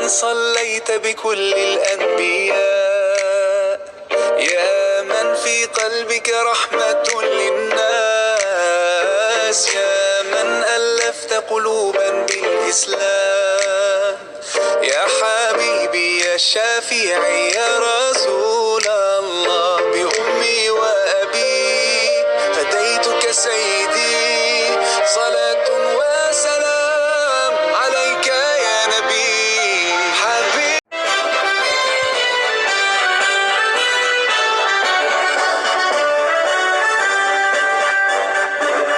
صليت بكل الأنبياء يا من في قلبك رحمة للناس يا من ألفت قلوبا بالإسلام يا حبيبي يا شافعي يا رسول الله بأمي وأبي فديتك سيدي صلاة وسلام عليك يا نبي حبيبي.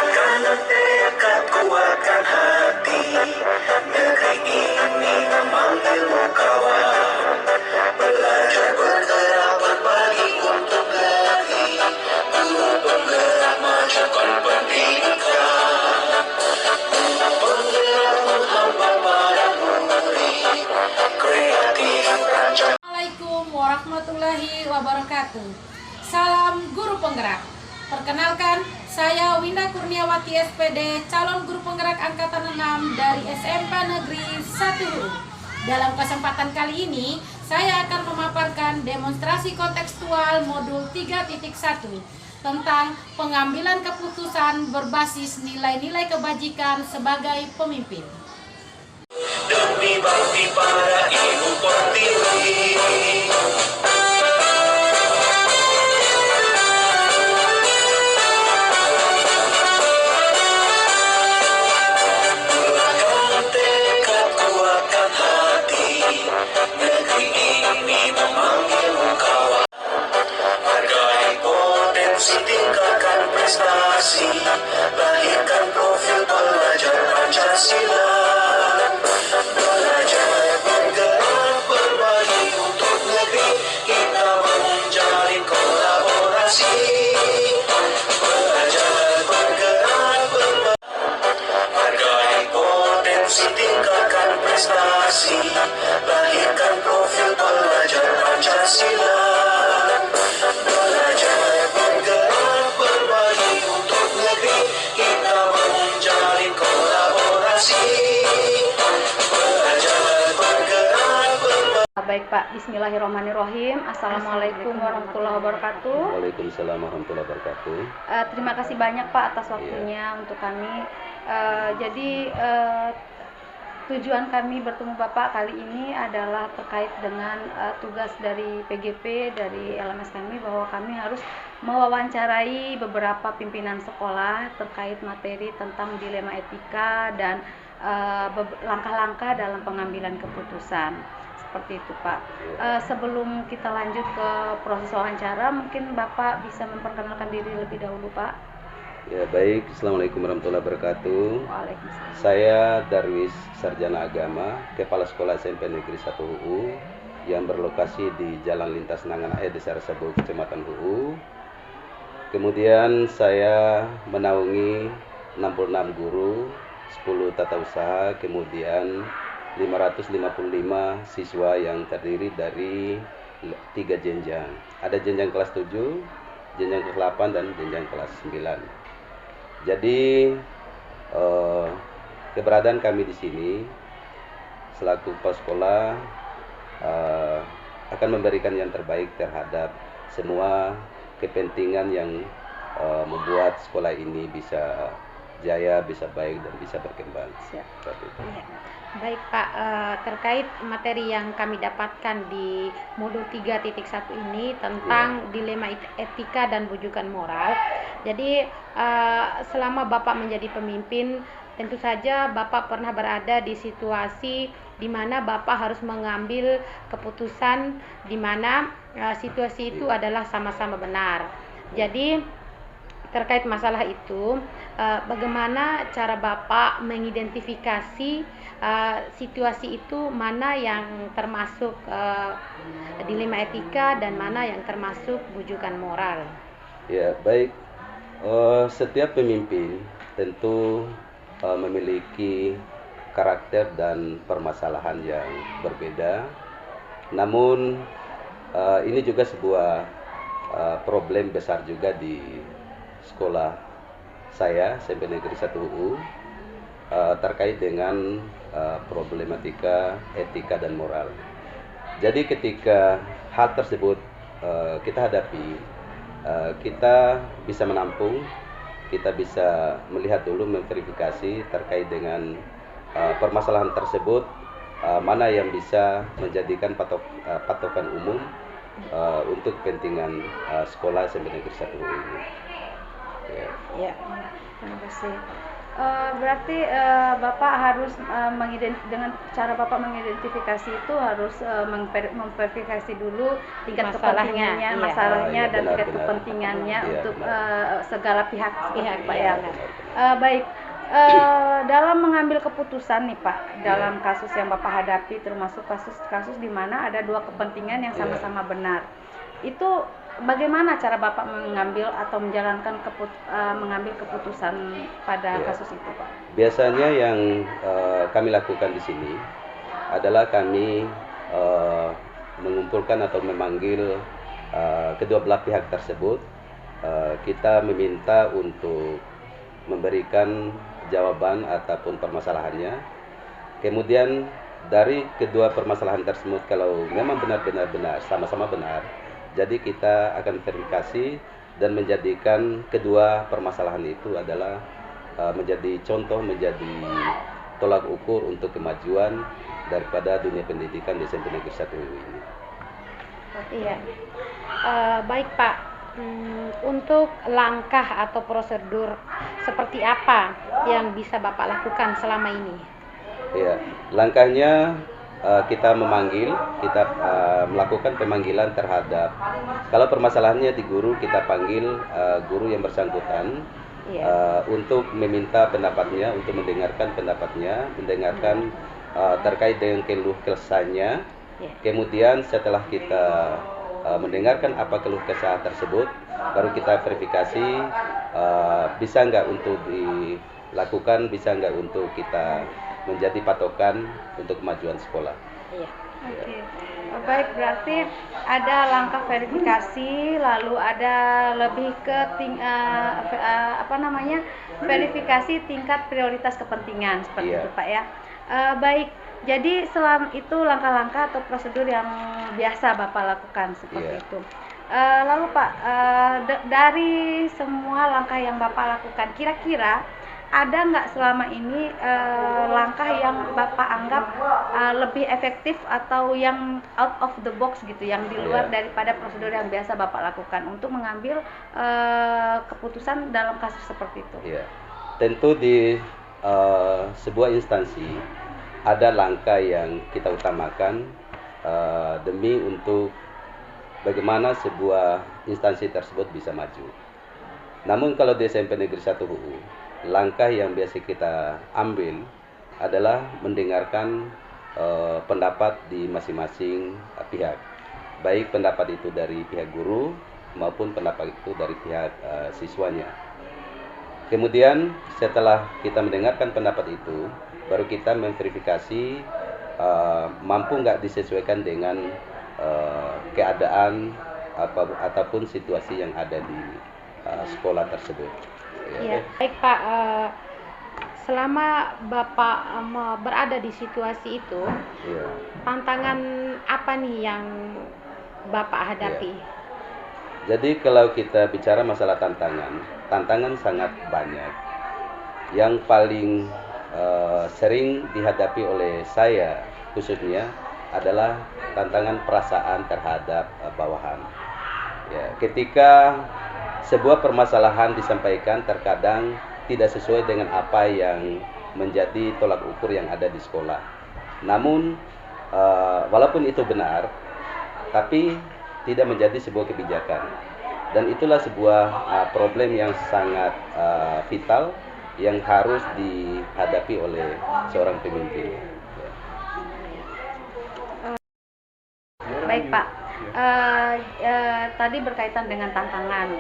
Karena tekad kuatkan hati, negeri ini memanggilmu kawan. Belajar bergerak berbagi untuk negeri, guru penggerak majukan pendidikan. Penggerakmu hamba para murid, kreatif rancang. Assalamualaikum warahmatullahi wabarakatuh. Salam guru penggerak. Perkenalkan, saya Winda Kurniawati SPD, calon guru penggerak angkatan 6 dari SMP Negeri 1 HU. Dalam kesempatan kali ini, saya akan memaparkan demonstrasi kontekstual modul 3.1 tentang pengambilan keputusan berbasis nilai-nilai kebajikan sebagai pemimpin. Demi bakti para ibu pertiwi, kuatkan tekad, kuatkan hati, negeri ini memanggilmu kawan. Hargai potensi, tingkatkan prestasi, lahirkan profil pelajar Pancasila. Belajar bergerak berbagi untuk negeri, kita menjalin kolaborasi. Belajar bergerak berbagi, hargai potensi, tingkatkan prestasi, lahirkan profil pelajar Pancasila. Belajar bergerak berbagi untuk negeri, kita menjalin kolaborasi. Baik Pak, bismillahirrahmanirrahim. Assalamualaikum warahmatullahi wabarakatuh. Waalaikumsalam warahmatullahi wabarakatuh. Terima kasih banyak Pak atas waktunya untuk kami. Tujuan kami bertemu Bapak kali ini adalah terkait dengan tugas dari PGP, dari LMS kami, bahwa kami harus mewawancarai beberapa pimpinan sekolah terkait materi tentang dilema etika dan langkah-langkah dalam pengambilan keputusan. Seperti itu Pak. Sebelum kita lanjut ke proses wawancara, mungkin Bapak bisa memperkenalkan diri lebih dahulu Pak. Ya baik, Assalamualaikum warahmatullahi wabarakatuh. Waalaikumsalam. Saya Darwis Sarjana Agama, Kepala Sekolah SMP Negeri 1 HU yang berlokasi di Jalan Lintas Nangan Desa Resabu, Kecamatan HU. Kemudian saya menaungi 66 guru, 10 tata usaha, kemudian 555 siswa yang terdiri dari 3 jenjang. Ada jenjang kelas 7, jenjang kelas 8, dan jenjang kelas 9. Jadi keberadaan kami di sini selaku kepala sekolah akan memberikan yang terbaik terhadap semua kepentingan yang membuat sekolah ini bisa jaya, bisa baik, dan bisa berkembang. Siap. Ya. Baik Pak, terkait materi yang kami dapatkan di modul 3.1 ini tentang dilema etika dan bujukan moral. Jadi selama Bapak menjadi pemimpin, tentu saja Bapak pernah berada di situasi di mana Bapak harus mengambil keputusan di mana situasi itu adalah sama-sama benar. Jadi terkait masalah itu, bagaimana cara Bapak mengidentifikasi situasi itu, mana yang termasuk dilema etika dan mana yang termasuk bujukan moral? Ya baik, setiap pemimpin tentu memiliki karakter dan permasalahan yang berbeda. Namun ini juga sebuah problem besar juga di sekolah saya, SMP Negeri 1 HU, terkait dengan problematika etika dan moral. Jadi ketika hal tersebut kita hadapi, kita bisa menampung, kita bisa melihat dulu, memverifikasi terkait dengan permasalahan tersebut, mana yang bisa menjadikan patokan umum untuk kepentingan sekolah SMP Negeri 1 ini. Ya, terima kasih. Berarti Bapak harus dengan cara Bapak mengidentifikasi itu harus memverifikasi dulu tingkat kepentingannya, masalahnya dan benar, tingkat benar. kepentingannya untuk benar. segala pihak Pak ya. Benar. Baik. Dalam mengambil keputusan nih Pak, dalam kasus yang Bapak hadapi, termasuk kasus-kasus di mana ada dua kepentingan yang sama-sama benar, itu bagaimana cara Bapak mengambil atau menjalankan mengambil keputusan pada kasus itu Pak? Biasanya yang kami lakukan di sini adalah kami mengumpulkan atau memanggil kedua belah pihak tersebut. Kita meminta untuk memberikan jawaban ataupun permasalahannya. Kemudian dari kedua permasalahan tersebut, kalau memang benar-benar benar, sama-sama benar, jadi kita akan verifikasi dan menjadikan kedua permasalahan itu adalah menjadi contoh, menjadi tolak ukur untuk kemajuan daripada dunia pendidikan di SMP Negeri 1 ini. Iya. Baik Pak. Untuk langkah atau prosedur seperti apa yang bisa Bapak lakukan selama ini? Ya, langkahnya kita memanggil, kita melakukan pemanggilan terhadap, kalau permasalahannya di guru, kita panggil guru yang bersangkutan untuk meminta pendapatnya, untuk mendengarkan pendapatnya, mendengarkan terkait dengan keluh kesahnya. Kemudian setelah kita mendengarkan apa keluh kesah tersebut, baru kita verifikasi bisa nggak untuk dilakukan, bisa nggak untuk kita menjadi patokan untuk kemajuan sekolah. Iya. Oke. Baik, berarti ada langkah verifikasi, lalu ada lebih ke verifikasi tingkat prioritas kepentingan seperti itu Pak ya. Baik. Jadi itu langkah-langkah atau prosedur yang biasa Bapak lakukan seperti itu. Lalu Pak, dari semua langkah yang Bapak lakukan, kira-kira ada nggak selama ini langkah yang Bapak anggap lebih efektif atau yang out of the box gitu, yang di luar daripada prosedur yang biasa Bapak lakukan untuk mengambil keputusan dalam kasus seperti itu? Tentu di sebuah instansi ada langkah yang kita utamakan demi untuk bagaimana sebuah instansi tersebut bisa maju. Namun kalau di SMP Negeri 1 UU, langkah yang biasa kita ambil adalah mendengarkan pendapat di masing-masing pihak, baik pendapat itu dari pihak guru maupun pendapat itu dari pihak siswanya. Kemudian setelah kita mendengarkan pendapat itu, baru kita memverifikasi mampu nggak disesuaikan dengan keadaan ataupun situasi yang ada di sekolah tersebut. Ya, baik Pak. Selama Bapak berada di situasi itu, tantangan apa nih yang Bapak hadapi? Jadi kalau kita bicara masalah tantangan sangat banyak. Yang paling sering dihadapi oleh saya khususnya adalah tantangan perasaan terhadap bawahan. Ketika sebuah permasalahan disampaikan, terkadang tidak sesuai dengan apa yang menjadi tolak ukur yang ada di sekolah. Namun walaupun itu benar, tapi tidak menjadi sebuah kebijakan, dan itulah sebuah problem yang sangat vital yang harus dihadapi oleh seorang pemimpin. Baik Pak, tadi berkaitan dengan tantangan.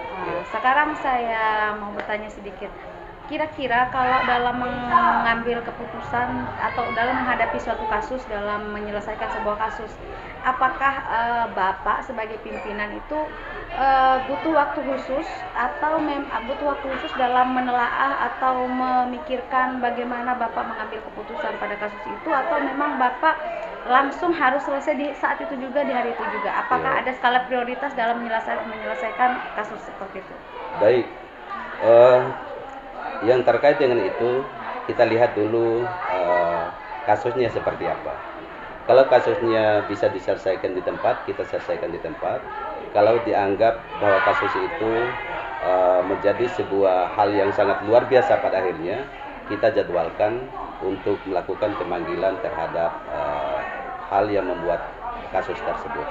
Sekarang saya mau bertanya sedikit. Kira-kira kalau dalam mengambil keputusan atau dalam menghadapi suatu kasus, dalam menyelesaikan sebuah kasus, apakah Bapak sebagai pimpinan itu butuh waktu khusus atau butuh waktu khusus dalam menelaah atau memikirkan bagaimana Bapak mengambil keputusan pada kasus itu, atau memang Bapak langsung harus selesai di saat itu juga, di hari itu juga? Apakah ada skala prioritas dalam menyelesaikan kasus seperti itu? Baik, yang terkait dengan itu kita lihat dulu kasusnya seperti apa. Kalau kasusnya bisa diselesaikan di tempat, kita selesaikan di tempat. Kalau dianggap bahwa kasus itu menjadi sebuah hal yang sangat luar biasa pada akhirnya, kita jadwalkan untuk melakukan pemanggilan terhadap hal yang membuat kasus tersebut.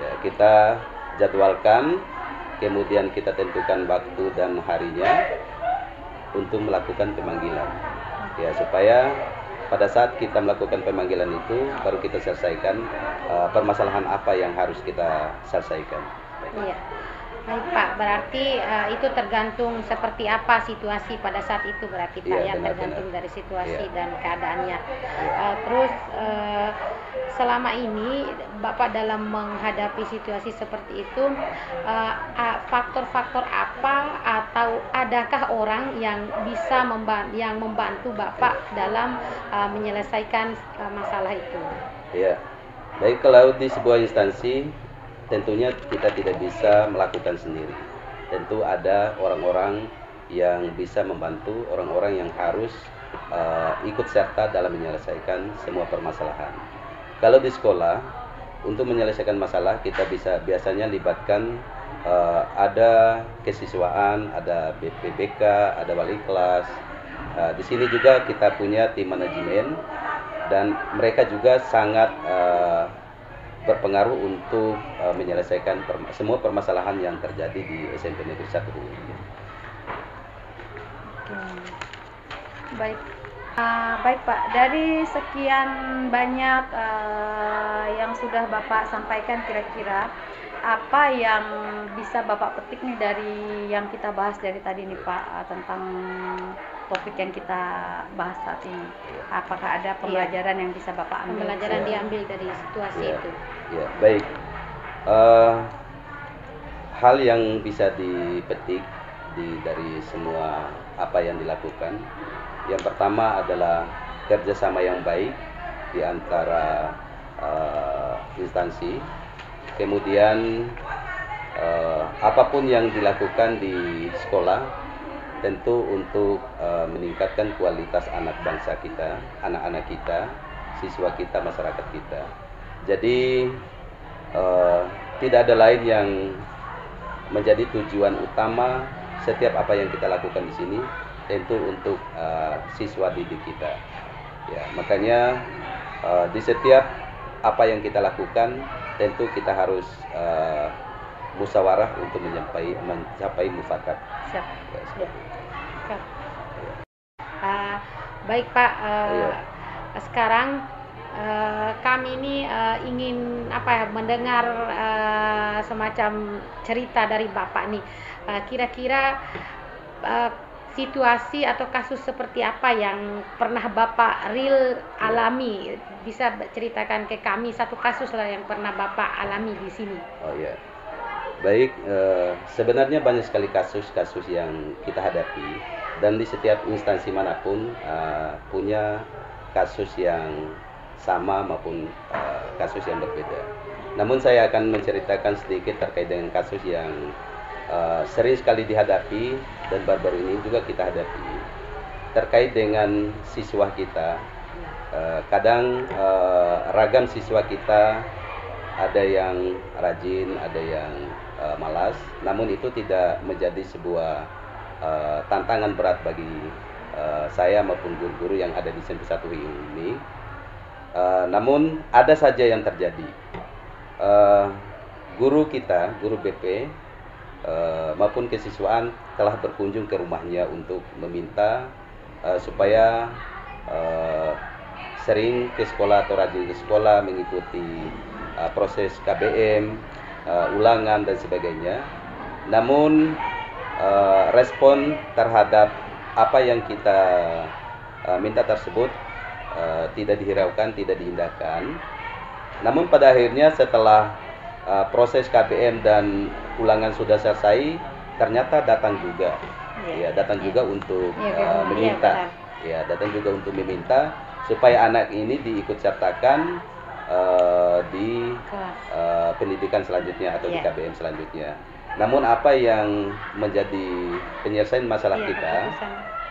Ya, kita jadwalkan, kemudian kita tentukan waktu dan harinya untuk melakukan pemanggilan. Ya, supaya pada saat kita melakukan pemanggilan itu baru kita selesaikan permasalahan apa yang harus kita selesaikan. Iya. Baik Pak, berarti itu tergantung seperti apa situasi pada saat itu berarti Pak, Iya, ya, benar, tergantung benar. dari situasi Iya. dan keadaannya. Iya. Terus selama ini Bapak dalam menghadapi situasi seperti itu, faktor-faktor apa atau adakah orang yang bisa membantu Bapak dalam menyelesaikan masalah itu? Ya, baik, kalau di sebuah instansi tentunya kita tidak bisa melakukan sendiri. Tentu ada orang-orang yang bisa membantu, orang-orang yang harus ikut serta dalam menyelesaikan semua permasalahan. Kalau di sekolah, untuk menyelesaikan masalah kita biasanya libatkan ada kesiswaan, ada BPBK, ada wali kelas. Di sini juga kita punya tim manajemen dan mereka juga sangat berpengaruh untuk menyelesaikan semua permasalahan yang terjadi di SMP Negeri 1 UI. Baik. Baik Pak, dari sekian banyak yang sudah Bapak sampaikan, kira-kira apa yang bisa Bapak petik nih dari yang kita bahas dari tadi nih Pak, tentang topik yang kita bahas saat ini? Apakah ada pembelajaran yang bisa Bapak ambil? Pembelajaran diambil dari situasi itu. Ya, baik. Hal yang bisa dipetik dari semua apa yang dilakukan, yang pertama adalah kerjasama yang baik di antara instansi. Kemudian apapun yang dilakukan di sekolah tentu untuk meningkatkan kualitas anak bangsa kita, anak-anak kita, siswa kita, masyarakat kita. Jadi tidak ada lain yang menjadi tujuan utama setiap apa yang kita lakukan di sini, tentu untuk siswa didik kita. Ya, makanya di setiap apa yang kita lakukan, tentu kita harus musyawarah untuk mencapai mufakat. Siap. Ya, seperti itu. Baik Pak, Iya. sekarang kami ini ingin mendengar semacam cerita dari Bapak nih. Kira-kira situasi atau kasus seperti apa yang pernah Bapak real alami? Bisa ceritakan ke kami satu kasus lah yang pernah Bapak alami di sini. Oh ya, baik. Sebenarnya banyak sekali kasus-kasus yang kita hadapi, dan di setiap instansi manapun punya kasus yang sama maupun kasus yang berbeda. Namun saya akan menceritakan sedikit terkait dengan kasus yang sering sekali dihadapi dan baru-baru ini juga kita hadapi, terkait dengan siswa kita. Kadang ragam siswa kita, ada yang rajin, ada yang malas, namun itu tidak menjadi sebuah tantangan berat bagi saya maupun guru-guru yang ada di SMP 1 UI ini. Namun ada saja yang terjadi. Guru kita, guru BP maupun kesiswaan telah berkunjung ke rumahnya untuk meminta supaya sering ke sekolah atau rajin ke sekolah, mengikuti proses KBM, ulangan dan sebagainya. Namun respon terhadap apa yang kita minta tersebut tidak dihiraukan, tidak diindahkan. Namun pada akhirnya setelah proses KBM dan ulangan sudah selesai, ternyata datang juga, ya datang juga untuk meminta, ya datang juga untuk meminta supaya anak ini diikut sertakan di pendidikan selanjutnya atau di KBM selanjutnya. Namun apa yang menjadi penyelesaian masalah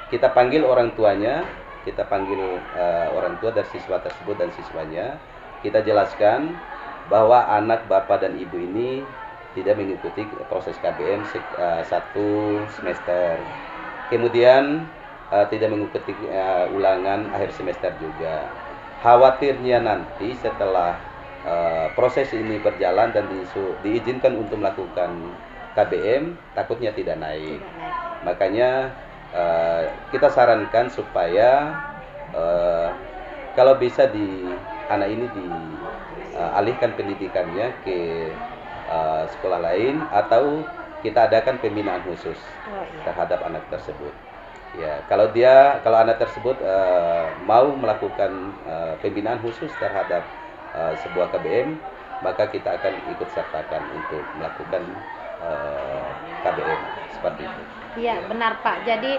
kita panggil orang tuanya, kita panggil orang tua dari siswa tersebut dan siswanya, kita jelaskan bahwa anak bapak dan ibu ini tidak mengikuti proses KBM satu semester, kemudian tidak mengikuti ulangan akhir semester juga. Khawatirnya nanti setelah proses ini berjalan dan diizinkan untuk melakukan KBM, takutnya tidak naik. Makanya kita sarankan supaya kalau bisa anak ini dialihkan pendidikannya ke sekolah lain atau kita adakan pembinaan khusus terhadap anak tersebut. Ya, kalau anak tersebut mau melakukan pembinaan khusus terhadap sebuah KBM, maka kita akan ikut sertakan untuk melakukan KBM seperti itu. Iya, benar Pak. Jadi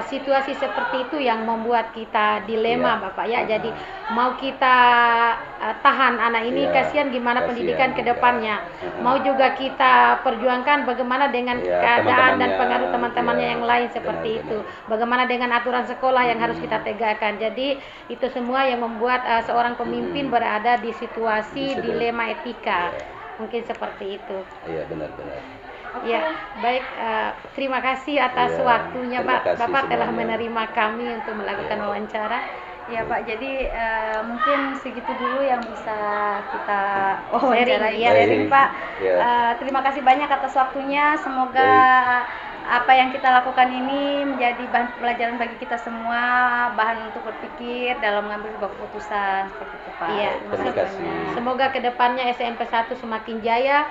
situasi seperti itu yang membuat kita dilema Bapak ya. Jadi mau kita tahan anak ini, kasihan gimana pendidikan ke depannya. Mau juga kita perjuangkan bagaimana dengan keadaan dan pengaruh teman-temannya yang lain seperti itu. Bagaimana dengan aturan sekolah yang harus kita tegakkan. Jadi itu semua yang membuat seorang pemimpin berada di situasi dilema etika. Mungkin seperti itu. Iya, benar-benar. Ya, baik. Terima kasih atas waktunya, Pak. Bapak telah menerima kami untuk melakukan wawancara. Ya Pak, jadi mungkin segitu dulu yang bisa kita wawancarai sharing Pak. Terima kasih banyak atas waktunya. Semoga apa yang kita lakukan ini menjadi bahan pelajaran bagi kita semua, bahan untuk berpikir dalam mengambil sebuah keputusan seperti itu Pak. Iya, terima kasih. Semoga kedepannya SMP 1 semakin jaya,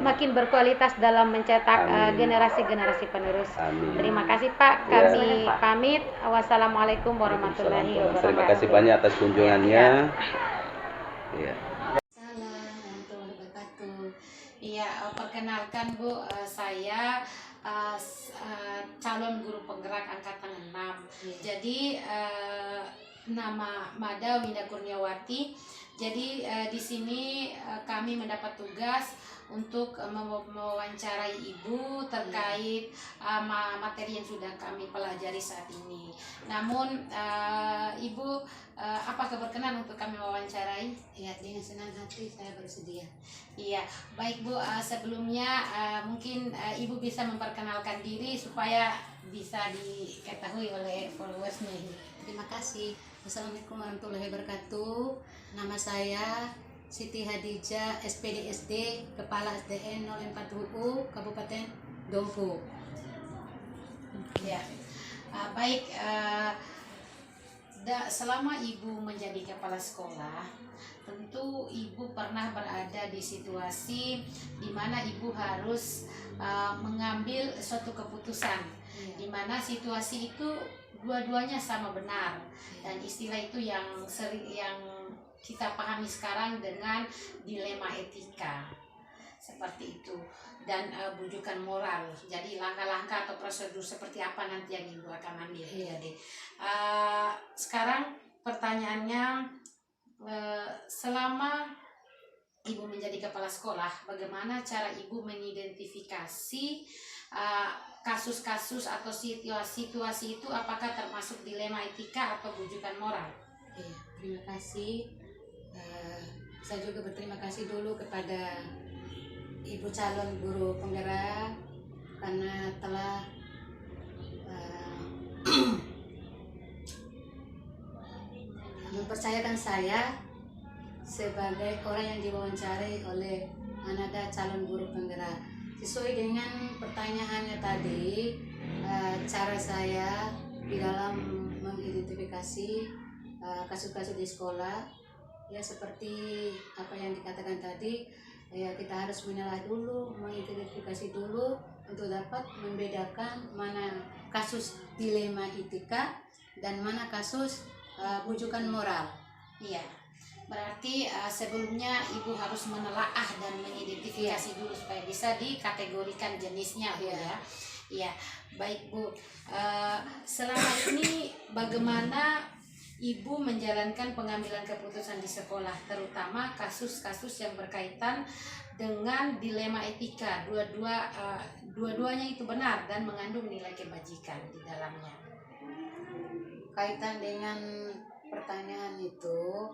makin berkualitas dalam mencetak generasi-generasi penerus. Terima kasih Pak, kami pamit. Wassalamualaikum warahmatullahi wabarakatuh. Terima kasih banyak atas kunjungannya. Iya. Iya, perkenalkan Bu, saya calon guru penggerak angkatan 6. Jadi nama Mada Winda Kurniawati. Jadi di sini kami mendapat tugas untuk mewawancarai Ibu terkait materi yang sudah kami pelajari saat ini. Namun Ibu, apakah berkenan untuk kami wawancarai? Ya, dengan senang hati saya bersedia. Iya, baik Bu. Sebelumnya mungkin Ibu bisa memperkenalkan diri supaya bisa diketahui oleh followersnya. Terima kasih. Assalamualaikum warahmatullahi wabarakatuh. Nama saya Siti Hadijah, SPDSD, Kepala SDN 04 UU, Kabupaten Dompu. Ya, baik. Selama Ibu menjadi kepala sekolah, tentu Ibu pernah berada di situasi di mana Ibu harus mengambil suatu keputusan, di mana situasi itu dua-duanya sama benar, dan istilah itu yang kita pahami sekarang dengan dilema etika seperti itu, dan bujukan moral. Jadi langkah-langkah atau prosedur seperti apa nanti yang Ibu akan ambil. Jadi sekarang pertanyaannya, selama Ibu menjadi kepala sekolah, bagaimana cara Ibu mengidentifikasi kasus-kasus atau situasi itu, apakah termasuk dilema etika atau bujukan moral? Ya, terima kasih. Saya juga berterima kasih dulu kepada Ibu calon guru penggerak karena telah mempercayakan saya sebagai orang yang diwawancarai oleh Ananda calon guru penggerak. Sesuai dengan pertanyaannya tadi, cara saya di dalam mengidentifikasi kasus-kasus di sekolah, ya seperti apa yang dikatakan tadi, ya kita harus menelaah dulu, mengidentifikasi dulu untuk dapat membedakan mana kasus dilema etika dan mana kasus bujukan moral. Iya. Berarti sebelumnya Ibu harus menelaah dan mengidentifikasi dulu supaya bisa dikategorikan jenisnya, Bu, ya. Iya, baik, Bu. Selama ini bagaimana Ibu menjalankan pengambilan keputusan di sekolah, terutama kasus-kasus yang berkaitan dengan dilema etika. Dua-duanya itu benar dan mengandung nilai kebajikan di dalamnya. Kaitan dengan pertanyaan itu,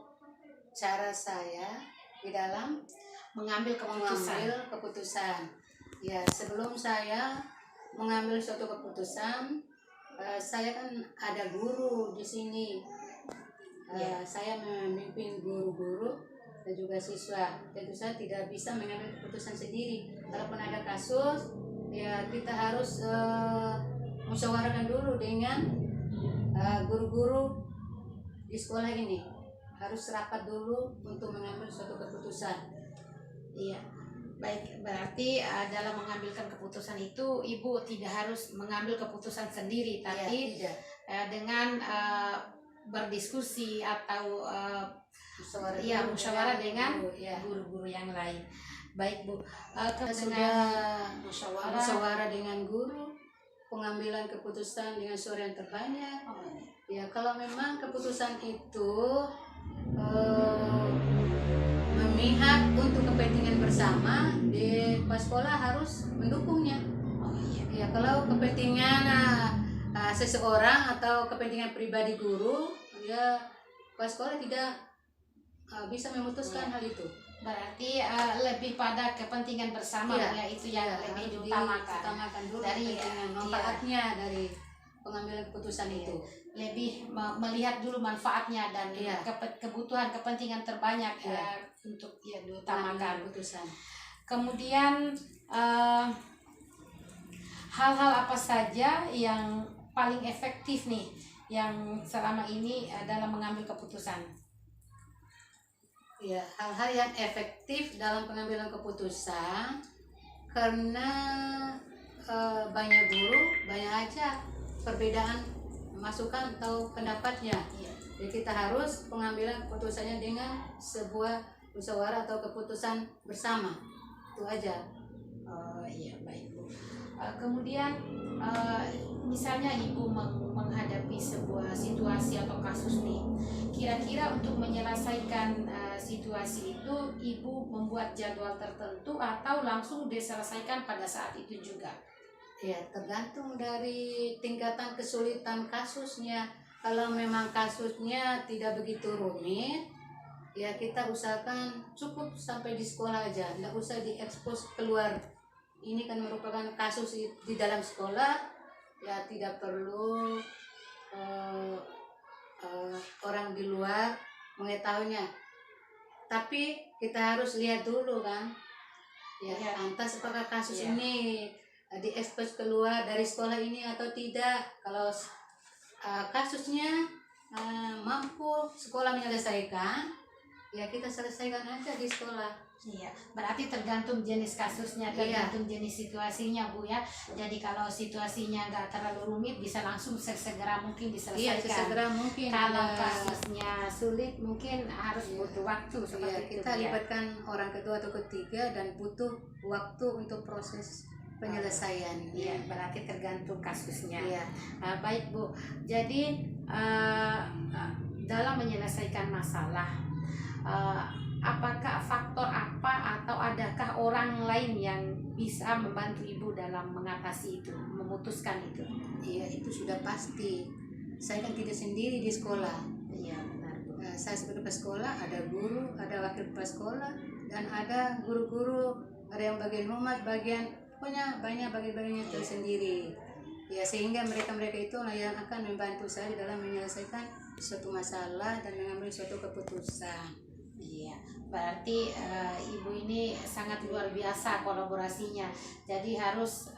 cara saya di dalam Mengambil keputusan. Ya, sebelum saya mengambil suatu keputusan, saya kan ada guru di sini. Saya memimpin guru-guru dan juga siswa. Tentu saya tidak bisa mengambil keputusan sendiri. Kalaupun ada kasus, ya kita harus musyawarahkan dulu dengan guru-guru di sekolah ini. Harus rapat dulu untuk mengambil suatu keputusan. Iya, baik. Berarti dalam mengambilkan keputusan itu Ibu tidak harus mengambil keputusan sendiri, tapi dengan berdiskusi atau musyawarah dengan guru-guru yang lain. Baik, Bu. Sudah musyawarah dengan guru, pengambilan keputusan dengan suara yang terbanyak. Ya, kalau memang keputusan itu memihak untuk kepentingan bersama, di sekolah harus mendukungnya. Ya, kalau kepentingan seseorang atau kepentingan pribadi guru, ya sekolah tidak bisa memutuskan hal itu. Berarti lebih pada kepentingan bersama, ya itu yang lebih diutamakan dulu dari manfaatnya dari pengambilan keputusan itu. Lebih melihat dulu manfaatnya dan kebutuhan kepentingan terbanyak untuk diutamakan keputusan. Kemudian hal-hal apa saja yang paling efektif nih yang selama ini dalam mengambil keputusan? Ya, hal-hal yang efektif dalam pengambilan keputusan, karena banyak guru, banyak aja perbedaan masukan atau pendapatnya. Jadi kita harus pengambilan keputusannya dengan sebuah musyawarah atau keputusan bersama. Itu aja. Iya, baik, Bu. Kemudian misalnya Ibu menghadapi sebuah situasi atau kasus nih, kira-kira untuk menyelesaikan situasi itu Ibu membuat jadwal tertentu atau langsung diselesaikan pada saat itu juga? Ya, tergantung dari tingkatan kesulitan kasusnya. Kalau memang kasusnya tidak begitu rumit, ya kita usahakan cukup sampai di sekolah aja, nggak usah diekspos keluar. Ini kan merupakan kasus di dalam sekolah, ya tidak perlu orang di luar mengetahuinya. Tapi kita harus lihat dulu kan, ya lantas apakah kasus ini diekspos keluar dari sekolah ini atau tidak. Kalau kasusnya mampu sekolah menyelesaikan, ya kita selesaikan aja di sekolah. Iya, berarti tergantung jenis kasusnya, tergantung jenis situasinya, Bu, ya. Jadi kalau situasinya nggak terlalu rumit, bisa langsung sesegera mungkin diselesaikan. Iya, sesegera mungkin. Kalau kasusnya sulit, mungkin harus butuh waktu seperti itu. Kita libatkan orang kedua atau ketiga dan butuh waktu untuk proses penyelesaian. Iya, berarti tergantung kasusnya. Iya. Baik, Bu. Jadi dalam menyelesaikan masalah, apakah faktor apa atau adakah orang lain yang bisa membantu Ibu dalam mengatasi itu, memutuskan itu? Iya, itu sudah pasti. Saya kan tidak sendiri di sekolah. Iya, benar, Bu. Saya sebagai kepala sekolah, ada guru, ada wakil kepala sekolah, dan ada guru-guru, ada yang bagian humas, pokoknya banyak bagian-bagiannya tersendiri. Ya, sehingga mereka-mereka itu yang akan membantu saya dalam menyelesaikan suatu masalah dan mengambil suatu keputusan. Iya, berarti Ibu ini sangat luar biasa kolaborasinya. Jadi harus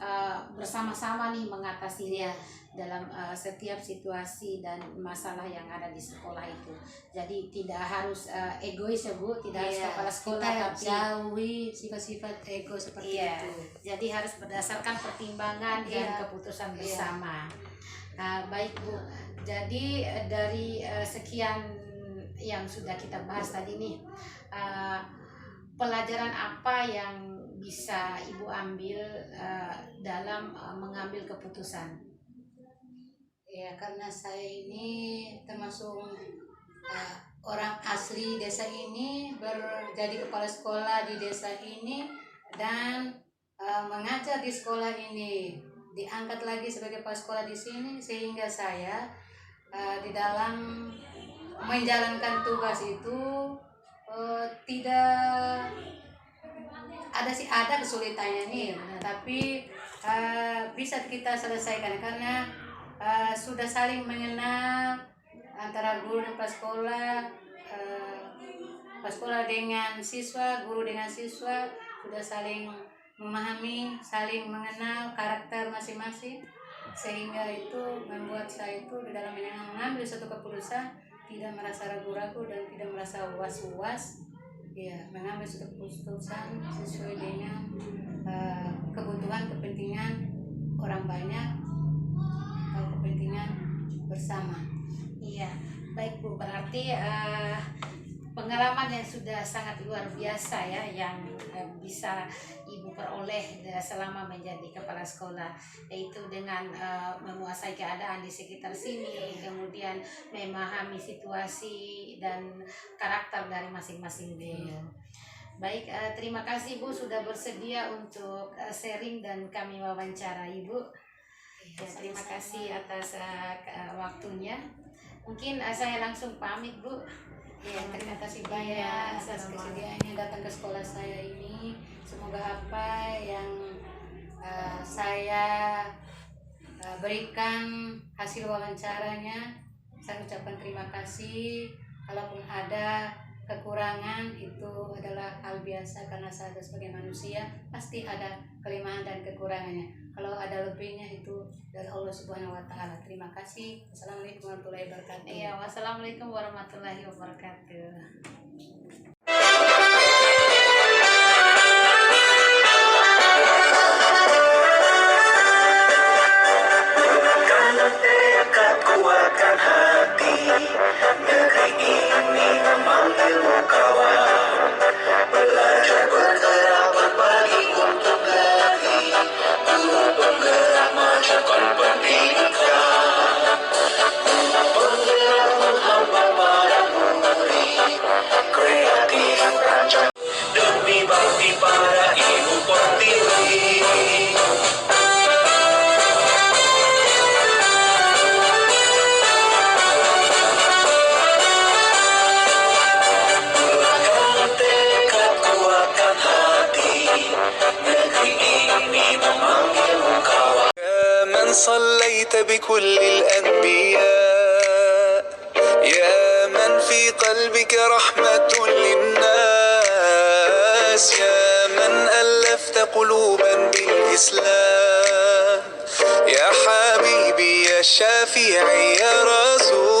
bersama-sama nih mengatasinya dalam setiap situasi dan masalah yang ada di sekolah itu. Jadi tidak harus egois ya, Bu, tidak harus kepala sekolah, kita tapi jauhi sifat-sifat ego seperti itu. Jadi harus berdasarkan pertimbangan dan keputusan bersama. Baik, Bu. Jadi dari sekian yang sudah kita bahas tadi nih, pelajaran apa yang bisa Ibu ambil dalam mengambil keputusan? Ya, karena saya ini termasuk orang asli desa ini, jadi kepala sekolah di desa ini dan mengajar di sekolah ini, diangkat lagi sebagai kepala sekolah di sini, sehingga saya di dalam menjalankan tugas itu tidak ada kesulitannya nih, tapi bisa kita selesaikan karena sudah saling mengenal antara guru dan prasekolah dengan siswa, guru dengan siswa sudah saling memahami, saling mengenal karakter masing-masing, sehingga itu membuat saya itu di dalam mengambil suatu keputusan tidak merasa ragu-ragu dan tidak merasa was-was, ya, mengambil suatu keputusan sesuai dengan kebutuhan kepentingan orang banyak atau kepentingan bersama. Iya, baik Bu, berarti pengalaman yang sudah sangat luar biasa ya yang bisa Ibu peroleh selama menjadi kepala sekolah, yaitu dengan menguasai keadaan di sekitar sini, kemudian memahami situasi dan karakter dari masing-masing guru. Baik, terima kasih Bu sudah bersedia untuk sharing dan kami wawancara Ibu. Ya, terima kasih atas waktunya. Mungkin saya langsung pamit Bu. Ya, terima kasih banyak atas kesediaannya datang ke sekolah saya ini. Semoga apa yang saya berikan hasil wawancaranya, saya ucapkan terima kasih. Kalaupun ada kekurangan, itu adalah hal biasa karena saya sebagai manusia pasti ada kelemahan dan kekurangannya. Kalau ada lebihnya itu dari Allah Subhanahu wa taala. Terima kasih. Wassalamualaikum warahmatullahi wabarakatuh. Iya, wassalamualaikum warahmatullahi wabarakatuh. Kuatkan hati, negeri ini memanggilmu kawan. Belajar bergerak berbagi untuk negeri, guru penggerak majukan pendidikan. Guru penggerak menghamba para murid, kreatif rancang demi bakti para ibu pertiwi. من صليت بكل الأنبياء، يا من في قلبك رحمة للناس، يا من ألفت قلوبا بالإسلام، يا حبيبي يا شافعي يا رسول